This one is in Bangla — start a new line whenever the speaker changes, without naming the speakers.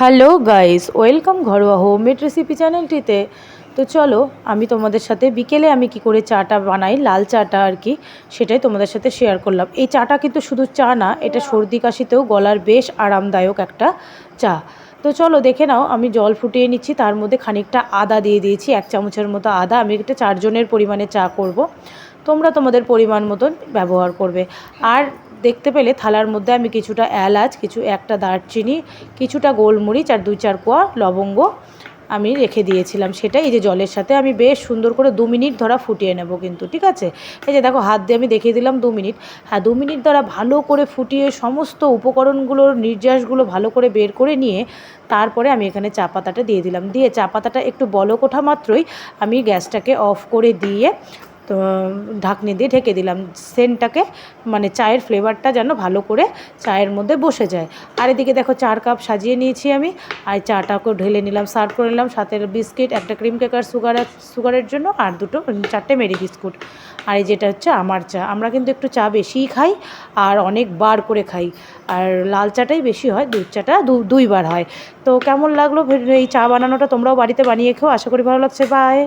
হ্যালো গাইস, ওয়েলকাম ঘরোয়া হোমমেড রেসিপি চ্যানেলটিতে। তো চলো, আমি তোমাদের সাথে বিকেলে আমি কি করে চাটা বানাই, লাল চাটা আর কি, সেটাই তোমাদের সাথে শেয়ার করলাম। এই চাটা কিন্তু শুধু চা না, এটা সর্দি কাশিতেও গলার বেশ আরামদায়ক একটা চা। তো চলো দেখে নাও, আমি জল ফুটিয়ে নিচ্ছি, তার মধ্যে খানিকটা আদা দিয়ে দিয়েছি, 1 চামচের মতো আদা। আমি একটা 4 জনের পরিমাণে চা করব, তোমরা তোমাদের পরিমাণ মতন ব্যবহার করবে। আর দেখতে পেলে থালার মধ্যে আমি কিছুটা এলাচ, একটা দারচিনি, কিছুটা গোলমরিচ আর 2-4 কোয়া লবঙ্গ আমি রেখে দিয়েছিলাম। সেটা এই যে জলের সাথে আমি বেশ সুন্দর করে 2 মিনিট ধরা ফুটিয়ে নেব কিন্তু, ঠিক আছে? এই যে দেখো, হাত দিয়ে আমি দেখিয়ে দিলাম 2 মিনিট। হ্যাঁ, 2 মিনিট দ্বারা ভালো করে ফুটিয়ে সমস্ত উপকরণগুলোর নির্যাসগুলো ভালো করে বের করে নিয়ে তারপরে আমি এখানে চা পাতাটা দিয়ে দিলাম। দিয়ে চা পাতাটা একটু বলক ওঠা মাত্রই আমি গ্যাসটাকে অফ করে দিয়ে তো ঢাকনি দিয়ে ঢেকে দিলাম, সেন্টটাকে মানে চায়ের ফ্লেভারটা যেন ভালো করে চায়ের মধ্যে বসে যায়। আর এদিকে দেখো 4 কাপ সাজিয়ে নিয়েছি আমি, আর চাটাকেও ঢেলে নিলাম, সার্ভ করে নিলাম। সাথে বিস্কিট, একটা ক্রিম কেকার সুগারের জন্য, আর 4টে মেরি বিস্কুট। আর এই যেটা হচ্ছে আমার চা। আমরা কিন্তু একটু চা বেশিই খাই আর অনেকবার করে খাই, আর লাল চাটাই বেশি হয়, দুধ চাটা দুইবার হয়। তো কেমন লাগলো এই চা বানানোটা? তোমরাও বাড়িতে বানিয়ে খেও, আশা করি ভালো লাগছে। বাই।